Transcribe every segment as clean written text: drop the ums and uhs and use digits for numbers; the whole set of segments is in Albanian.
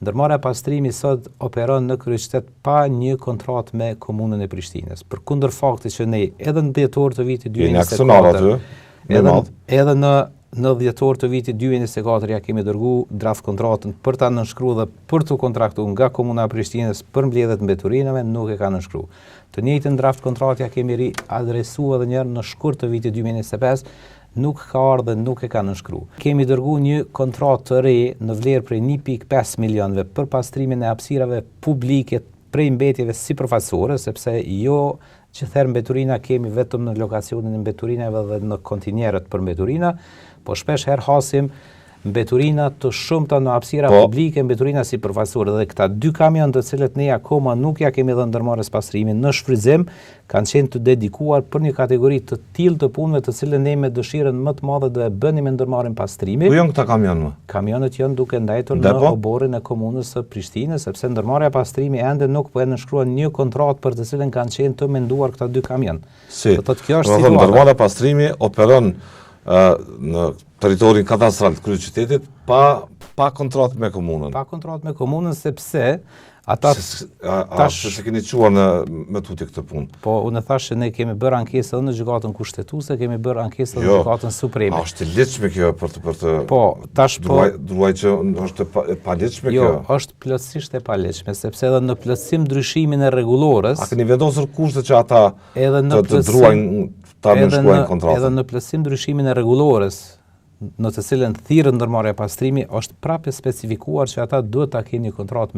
ndërmarrja pastrimi sot operon në kryeqytet pa një kontratë me komunën e Prishtinës. Përkundër faktit që ne edhe në dhjetor të vitit 2024, edhe në dhjetor të vitit 2024 ja kemi dërgu draft kontratën për ta nënshkruar dhe për të kontraktuar nga komuna e Prishtinës për mbledhjet mbetërinave, nuk e ka nënshkruar. Të njëjtën draft kontratë ja kemi riadresuar edhe një herë në shkurt të vitit 2025, nuk ka ardhur dhe nuk e ka nënshkruar. Kemi dërguar një kontratë të re në vlerë prej 1.5 milionëve për pastrimin e hapësirave publike prej mbetjeve sipërfaqësore, sepse jo gjithherë mbeturina kemi vetëm në lokacionin e mbeturinave dhe në kontinierët për mbeturina, po shpesh herë hasim mbeturina të shumta në hapësira publike, mbeturina sipërfaqësore, dhe këta 2 kamion të cilët ne akoma nuk ja kemi dhënë ndërmarrjes pastrimin në shfrytëzim, kanë qenë të dedikuar për një kategori të tillë të punëve të cilën ne me dëshirën më të madhe do e bënim me ndërmarrjen pastrimi. Ku janë këta kamionë? Kamionët janë duke ndajtur në oborrin e komunës së Prishtinës, sepse ndërmarrja pastrimi ende nuk po e nënshkruan një kontratë për të cilën kanë qenë të menduar këta 2 kamion. Si, kjo është situata. Ndërmarrja pastrimi operon në territorin katastral të kryeqytetit pa kontratë me komunën. Pa kontratë me komunën, sepse ata se keni çuar me tutje këtë punë. Po, unë thash që ne kemi bërë ankesë edhe në gjykatën kushtetuese, kemi bërë ankesë edhe në gjykatën supreme. A është e lehtëshme kjo për të Po, tash druaj që është e palehtëshme kjo? Jo, është plotësisht e palehtëshme, sepse edhe në plotësim ndryshimin e rregullorës. A keni vendosur kushte që ata të druajnë ta nënshkruajnë kontratën? Edhe në plotësim ndryshimin e rregullorës, në të cilën thirrët ndërmarrja pastrimi, është prapë specifikuar që ata duhet ta kenë një kontratë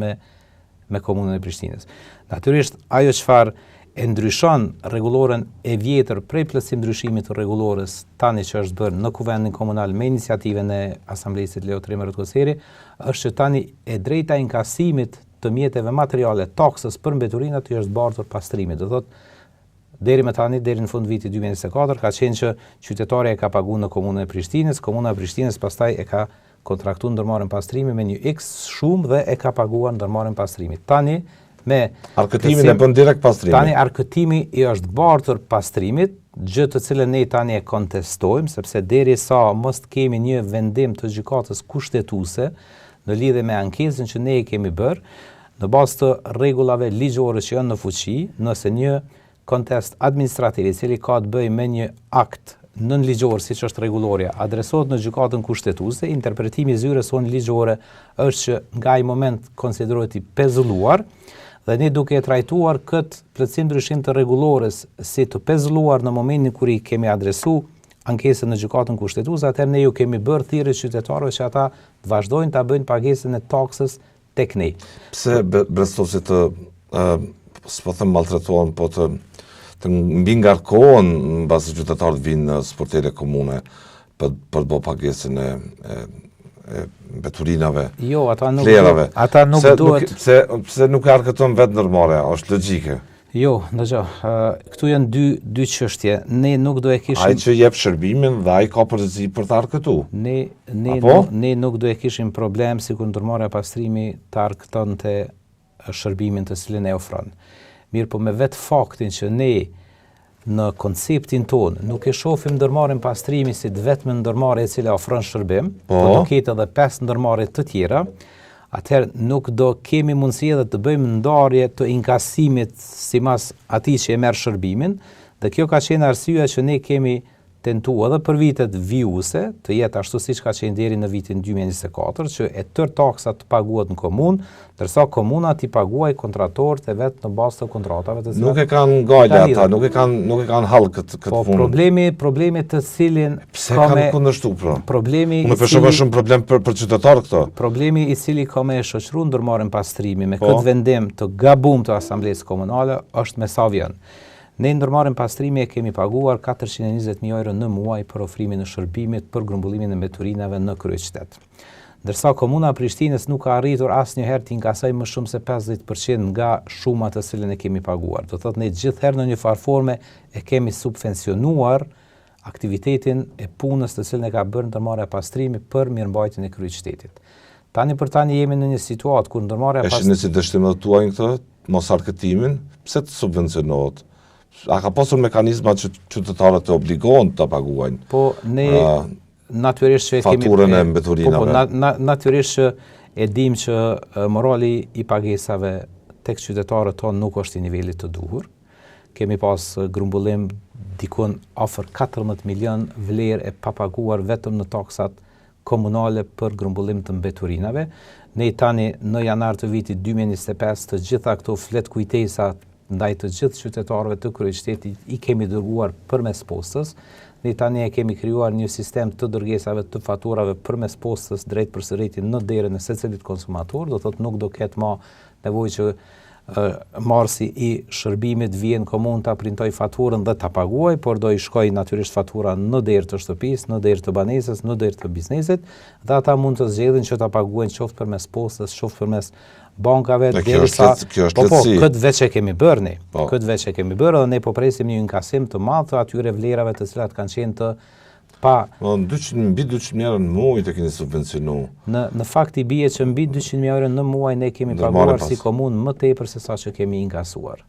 me komunën e Prishtinës. Natyrisht, ajo çfarë e ndryshon rregulloren e vjetër prej plotësim ndryshimit të rregullorës tani që është bërë në Kuvendin Komunal me iniciativën e Asamblesë Leo Tremer Koseri, është që tani e drejta inkasimit të mjeteve materiale taksës për mbeturinat i është bartur pastrimit. Do thotë deri më tani, deri në fund vitit 2024, ka qenë që qytetari e ka paguar në komunën e Prishtinës, komuna e Prishtinës pastaj e ka kontraktuar ndërmarrjen pastrimi me një X shumë dhe e ka paguar ndërmarrjen pastrimi. Tani me arkëtimin e bën direkt pastrimi. Tani arkëtimi i është bartur pastrimit, gjë të cilën ne tani e kontestojmë, sepse derisa mos kemi një vendim të gjykatës kushtetuese në lidhje me ankesën që ne e kemi bërë, në bazë të rregullave ligjore që janë në fuqi, nëse një kontest administrativ i cili ka të bëjë me një akt nënligjor siç është rregullorja, adresohet në gjykatën kushtetuese, interpretimi i zyres sonë ligjore është që nga ai moment konsiderohet i pezulluar, dhe ne duke e trajtuar këtë plotësim ndryshim të rregullorës si të pezulluar në momentin kur i kemi adresuar ankesën në gjykatën kushtetuese, atëherë ne ju kemi bërë thirrje qytetarëve që ata të vazhdojnë ta bëjnë pagesën e taksës tek ne. Pse brestosit s'po them maltretohen, po të mbi ngarkohen mbasi qytetarët vinë në sportele komune për të bërë pagesën e mbeturinave. Jo, ata nuk duhet. Pse nuk e arkëton vetë ndërmarrja, është logjike. Jo, dëgjoj, këtu janë dy çështje. Ne nuk do e kishim. Ai që jep shërbimin dhe ai ka përgjegjësi për të arkëtuar. Ne nuk do e kishim problem sikur ndërmarrja pastrimi të arkëtonte shërbimin të cilin e ofron. Mirë, po me vetë faktin që ne në konceptin tonë nuk e shohim ndërmarrjen pastrimi si vetëm ndërmarrje e cila ofron shërbim, po do ketë edhe 5 ndërmarrje të tjera, atëherë nuk do kemi mundësi edhe të bëjmë ndarje të inkasimit sipas atij që e merr shërbimin, dhe kjo ka qenë arsyeja që ne kemi tentuar edhe për vitet vijuse të jetë ashtu siç ka qenë deri në vitin 2024, që e tërë taksat të paguhet në komunë, ndërsa komuna t'i paguaj kontratorët e vet në bazë të kontratave të cilat nuk e kanë ngajë ata, nuk e kanë hall këtë punë. Problemi të cilin pse kanë kundërshtuar pra? Problemi unë përshkruaj shumë problem për qytetarët këto. Problemi i cili ka me shoqëruar ndërmarrjen pastrimi me këtë vendim të gabum të Asamblesë Komunale është me sa vjen. Ne ndërmarrjen pastrimi e kemi paguar 420.000 euro në muaj për ofrimin e shërbimit për grumbullimin e mbeturinave në kryeqytet. Ndërsa komuna e Prishtinës nuk ka arritur asnjëherë të inkasojë më shumë se 50% nga shuma të cilën e kemi paguar. Do thotë ne gjithherë në një farë forme e kemi subvencionuar aktivitetin e punës të cilën e ka bërë ndërmarrja pastrimi për mirëmbajtjen e kryeqytetit. Tani për tani jemi në një situatë kur ndërmarrja pastrimi. Është si dështimet tuaj këtë, mos arkëtimin, pse të subvencionohet? A ka pasur mekanizma që qytetarët të obligohen të paguajnë? Po ne natyrisht që faturën e mbeturinave. Natyrisht që E dim që morali i pagesave tek qytetarët tonë nuk është i nivelit të duhur. Kemi pas grumbullim dikun afër 14 milion vlerë e papaguar vetëm në taksat komunale për grumbullim të mbeturinave. Ne tani në janar të vitit 2025 të gjitha këto flet kujtesa ndaj të gjithë qytetarëve të kryeqytetit i kemi dërguar përmes postës. Ne tani e kemi krijuar një sistem të dërgesave të faturave përmes postës drejt përsëriti në derën e secilit konsumator, do thotë nuk do ketë më nevojë që marrësi i shërbimit vjen komunë ta printoj faturën dhe ta paguaj, por do i shkojë natyrisht fatura në derë të shtëpisë, në derë të banesës, në derë të biznesit, dhe ata mund të zgjedhin që ta paguajnë qoftë përmes postës, qoftë përmes bankave, derisa këtë veç e kemi bërë ne. Këtë veç e kemi bërë dhe ne po presim një inkasim të madh të atyre vlerave të cilat kanë qenë të pa. Mbi 200.000 euro në muaj të keni subvencionu. Në fakt i bie që mbi 200.000 euro në muaj ne kemi paguar si komunë më tepër se sa që kemi inkasuar.